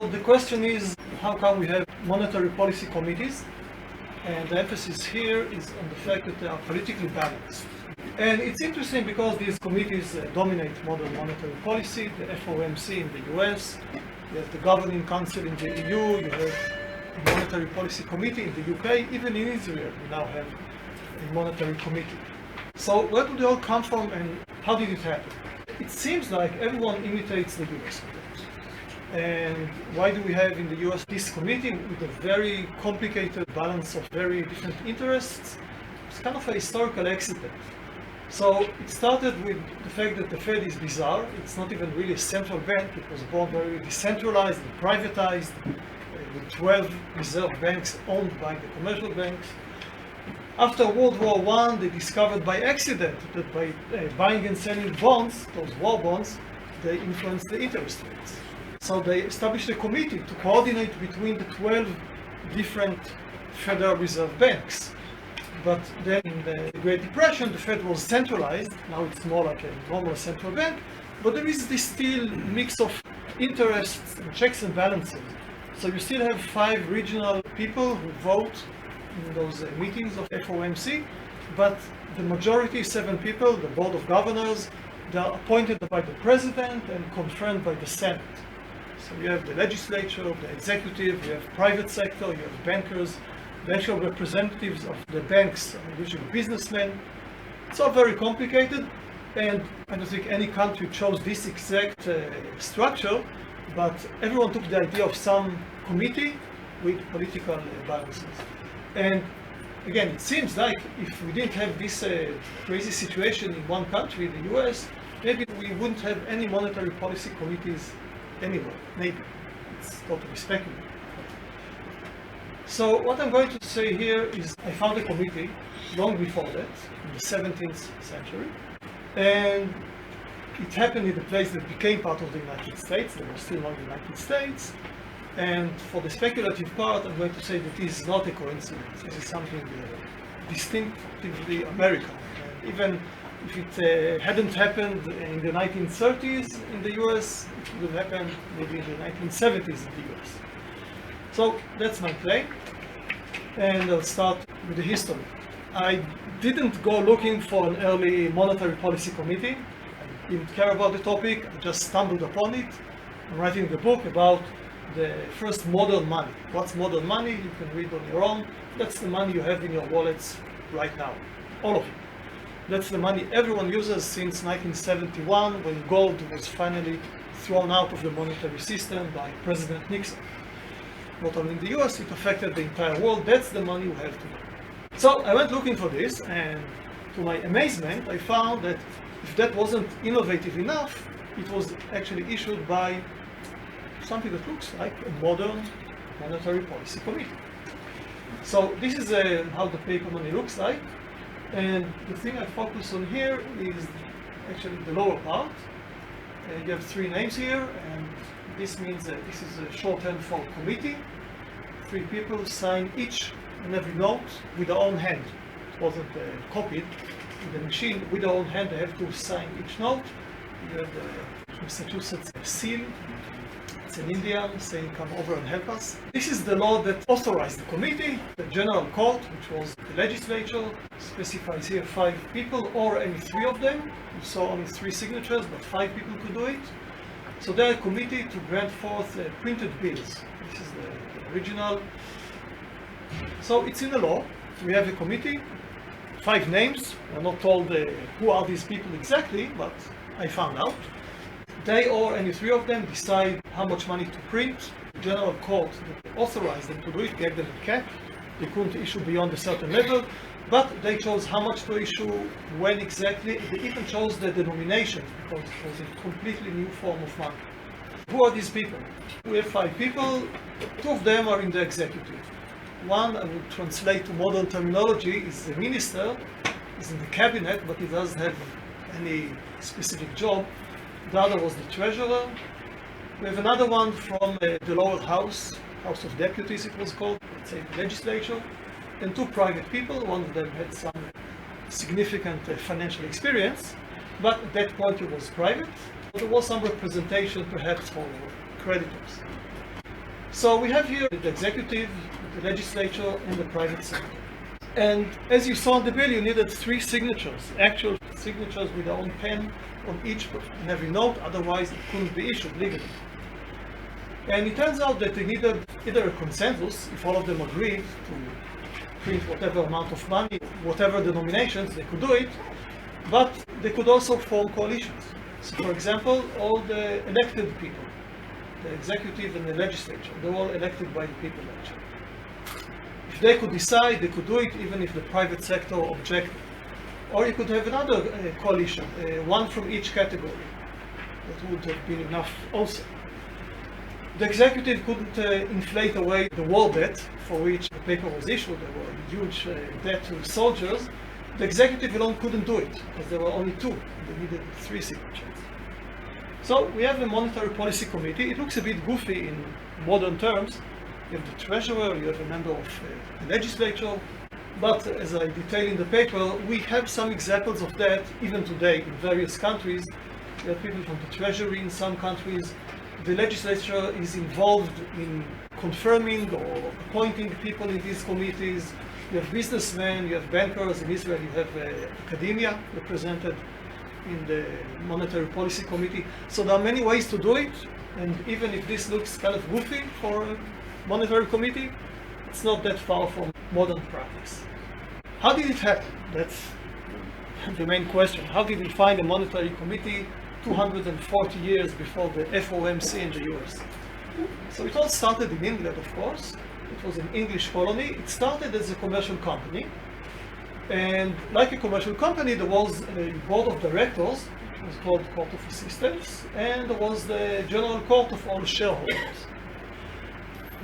The question is, how come we have monetary policy committees? And the emphasis here is on the fact that they are politically balanced. And it's interesting because these committees dominate modern monetary policy, the FOMC in the US, you have the Governing Council in the EU, you have a monetary policy committee in the UK, even in Israel we now have a monetary committee. So where do they all come from and how did it happen? It seems like everyone imitates the US. And why do we have in the US this committee with a very complicated balance of very different interests? It's kind of a historical accident. So it started with the fact that the Fed is bizarre. It's not even really a central bank. It was born very decentralized and privatized, with 12 reserve banks owned by the commercial banks. After World War I, they discovered by accident that by buying and selling bonds, those war bonds, they influenced the interest rates. So they established a committee to coordinate between the 12 different Federal Reserve banks. But then in the Great Depression, the Fed was centralized. Now it's more like a normal central bank. But there is this still mix of interests and checks and balances. So you still have 5 regional people who vote in those meetings of FOMC. But the majority, 7 people, the Board of Governors, they are appointed by the President and confirmed by the Senate. So you have the legislature, the executive, you have private sector, you have bankers, the actual representatives of the banks, usually businessmen. It's all very complicated, and I don't think any country chose this exact structure, but everyone took the idea of some committee with political balances. And again, it seems like if we didn't have this crazy situation in one country, the US, maybe we wouldn't have any monetary policy committees anywhere, maybe. It's totally speculative. So what I'm going to say here is I found a committee long before that, in the 17th century, and it happened in a place that became part of the United States. They were still not the United States. And for the speculative part, I'm going to say that this is not a coincidence. This is something distinctively American. And even if it hadn't happened in the 1930s in the US, it would have happened maybe in the 1970s in the US. So that's my claim, and I'll start with the history. I didn't go looking for an early monetary policy committee. I didn't care about the topic, I just stumbled upon it. I'm writing the book about the first modern money. What's modern money? You can read on your own. That's the money you have in your wallets right now, all of it. That's the money everyone uses since 1971, when gold was finally thrown out of the monetary system by President Nixon. Not only in the US, it affected the entire world. That's the money we have today. So I went looking for this, and to my amazement, I found that if that wasn't innovative enough, it was actually issued by something that looks like a modern monetary policy committee. So this is how the paper money looks like. And the thing I focus on here is actually the lower part. You have 3 names here, and this means that this is a shorthand for committee. 3 people sign each and every note with their own hand. It wasn't copied in the machine. With their own hand, they have to sign each note. You have the Massachusetts seal. It's an Indian saying, "Come over and help us." This is the law that authorized the committee. The General Court, which was the legislature, specifies here 5 people or any 3 of them. You saw only 3 signatures, but 5 people could do it. So they're a committee to grant forth printed bills. This is the original. So it's in the law. We have a committee, 5 names. We're not told who are these people exactly, but I found out. They or any 3 of them decide how much money to print. The General Court that authorized them to do it gave them a cap. They couldn't issue beyond a certain level, but they chose how much to issue, when exactly. They even chose the denominations because it was a completely new form of money. Who are these people? We have 5 people. 2 of them are in the executive. One, I would translate to modern terminology, is the minister. He's in the cabinet, but he doesn't have any specific job. The other was the treasurer. We have another one from the lower house, House of Deputies it was called, let's say the legislature, and 2 private people. One of them had some significant financial experience, but at that point it was private. There was some representation perhaps for creditors. So we have here the executive, the legislature, and the private sector. And as you saw in the bill, you needed 3 signatures, actual signatures with their own pen on each in every note, otherwise it couldn't be issued legally. And it turns out that they needed either a consensus, if all of them agreed to print whatever amount of money, whatever denominations, they could do it, but they could also form coalitions. So for example, all the elected people, the executive and the legislature, they're all elected by the people actually. If they could decide, they could do it even if the private sector objected. Or you could have another coalition, one from each category. That would have been enough also. The executive couldn't inflate away the war debt for which the paper was issued. There were huge debt to soldiers. The executive alone couldn't do it because there were only 2. They needed 3 signatures. So we have a monetary policy committee. It looks a bit goofy in modern terms. You have the treasurer, you have a member of the legislature, but as I detail in the paper, we have some examples of that even today in various countries. You have people from the treasury in some countries. The legislature is involved in confirming or appointing people in these committees. You have businessmen, you have bankers. In Israel, you have academia represented in the Monetary Policy Committee. So there are many ways to do it, and even if this looks kind of goofy for a monetary committee, it's not that far from modern practice. How did it happen? That's the main question. How did we find a monetary committee 240 years before the FOMC in the US? So it all started in England, of course. It was an English colony. It started as a commercial company. And like a commercial company, there was a board of directors, which was called Court of Assistants, and there was the general court of all shareholders.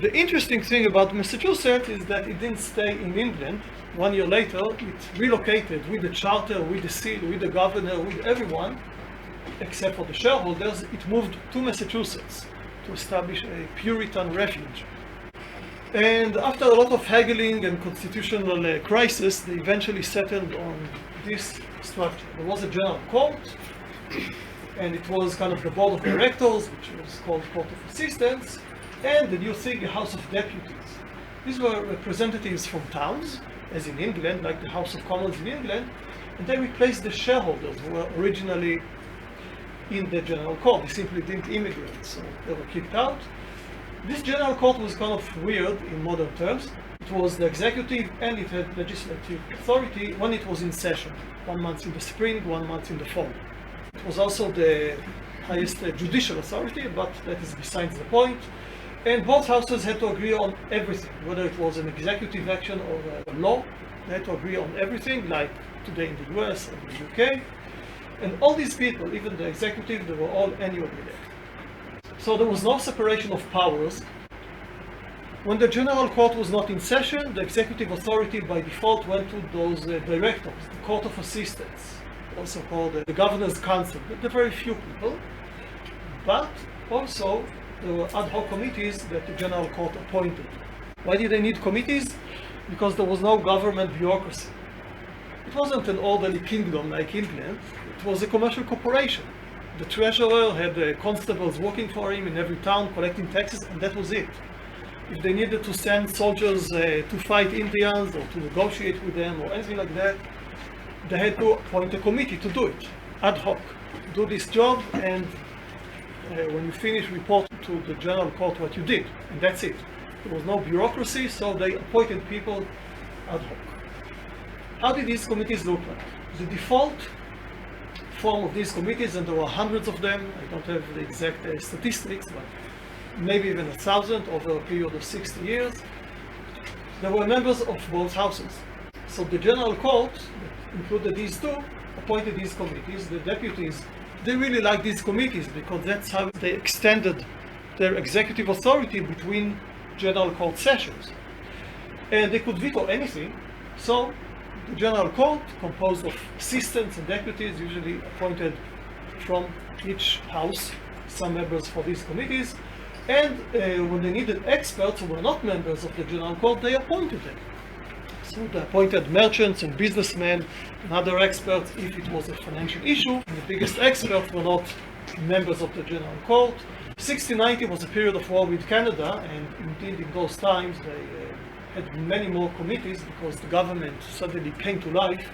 The interesting thing about Massachusetts is that it didn't stay in England. 1 year later, it relocated with the charter, with the seal, with the governor, with everyone, except for the shareholders. It moved to Massachusetts to establish a Puritan refuge. And after a lot of haggling and constitutional crisis, they eventually settled on this structure. There was a general court, and it was kind of the board of directors, which was called Court of Assistants, and the new thing, the House of Deputies. These were representatives from towns, as in England, like the House of Commons in England, and they replaced the shareholders who were originally in the general court. They simply didn't immigrate, so they were kicked out. This general court was kind of weird in modern terms. It was the executive and it had legislative authority when it was in session. 1 month in the spring, 1 month in the fall. It was also the highest judicial authority, but that is besides the point. And both houses had to agree on everything, whether it was an executive action or a law. They had to agree on everything, like today in the US or the UK. And all these people, even the executive, they were all annually elected. So there was no separation of powers. When the General Court was not in session, the executive authority by default went to those directors, the Court of Assistants, also called the Governor's Council. They're very few people, but also there were ad hoc committees that the General Court appointed. Why did they need committees? Because there was no government bureaucracy. It wasn't an orderly kingdom like England, it was a commercial corporation. The treasurer had constables working for him in every town collecting taxes, and that was it. If they needed to send soldiers to fight Indians or to negotiate with them or anything like that, they had to appoint a committee to do it, ad hoc, do this job, and when you finish, report to the General Court what you did, and that's it. There was no bureaucracy, so they appointed people ad hoc. How did these committees look like? The default form of these committees, and there were hundreds of them, I don't have the exact statistics, but maybe even 1,000 over a period of 60 years, there were members of both houses. So the General Court, that included these 2, appointed these committees. The deputies, they really liked these committees because that's how they extended their executive authority between General Court sessions. And they could veto anything, so the General Court, composed of assistants and deputies, usually appointed from each house, some members for these committees, and when they needed experts who were not members of the General Court, they appointed them. So they appointed merchants and businessmen and other experts if it was a financial issue, and the biggest experts were not members of the General Court. 1690 was a period of war with Canada, and indeed in those times they had many more committees because the government suddenly came to life.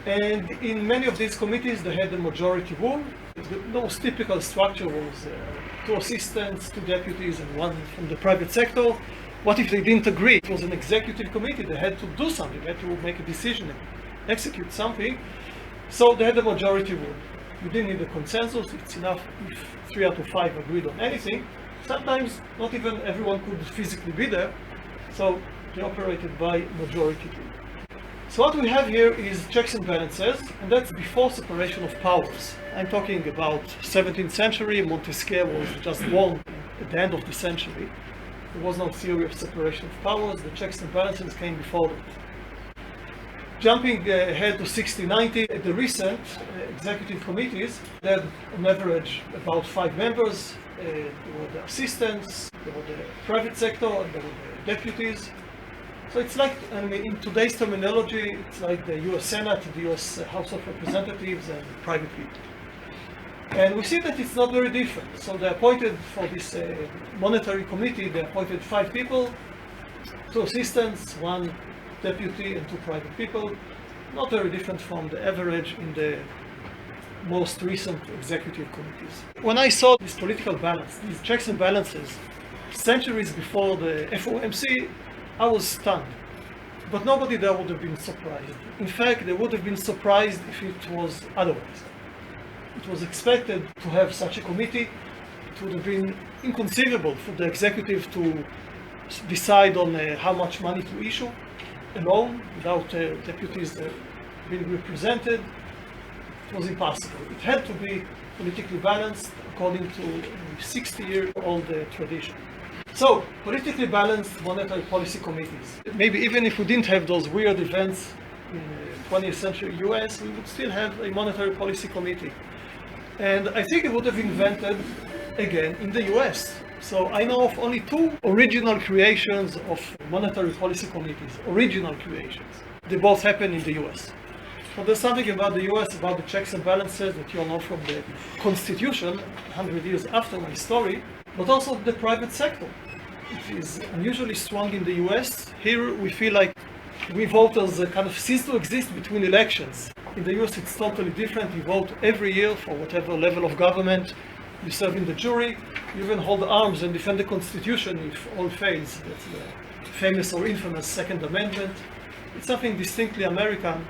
And in many of these committees they had the majority rule. The most typical structure was 2 assistants, 2 deputies, and 1 from the private sector. What if they didn't agree? It was an executive committee, they had to do something, they had to make a decision, execute something. So they had the majority rule. You didn't need a consensus, it's enough if 3 out of 5 agreed on anything. Sometimes not even everyone could physically be there, so they operated by majority rule. So what we have here is checks and balances, and that's before separation of powers. I'm talking about 17th century, Montesquieu was just born at the end of the century. There was no theory of separation of powers, the checks and balances came before that. Jumping ahead to 1690, the recent executive committees had on average about 5 members. There were the assistants, there were the private sector, and there were the deputies. So it's like, in today's terminology, it's like the US Senate, the US House of Representatives, and private people. And we see that it's not very different. So they appointed for this monetary committee, they appointed 5 people, 2 assistants, 1 deputy, and 2 private people. Not very different from the average in the most recent executive committees. When I saw this political balance, these checks and balances, centuries before the FOMC, I was stunned. But nobody there would have been surprised. In fact, they would have been surprised if it was otherwise. It was expected to have such a committee. It would have been inconceivable for the executive to decide on how much money to issue alone, without deputies being represented. It was impossible. It had to be politically balanced according to a 60-year-old tradition. So, politically balanced monetary policy committees. Maybe even if we didn't have those weird events in the 20th century US, we would still have a monetary policy committee. And I think it would have invented again in the US. So I know of only 2 original creations of monetary policy committees, original creations. They both happen in the US. So there's something about the US, about the checks and balances that you all know from the Constitution, 100 years after my story, but also the private sector. It is unusually strong in the US. Here we feel like we voters kind of cease to exist between elections. In the US it's totally different. You vote every year for whatever level of government. You serve in the jury. You even hold arms and defend the Constitution if all fails. That's the famous or infamous Second Amendment. It's something distinctly American.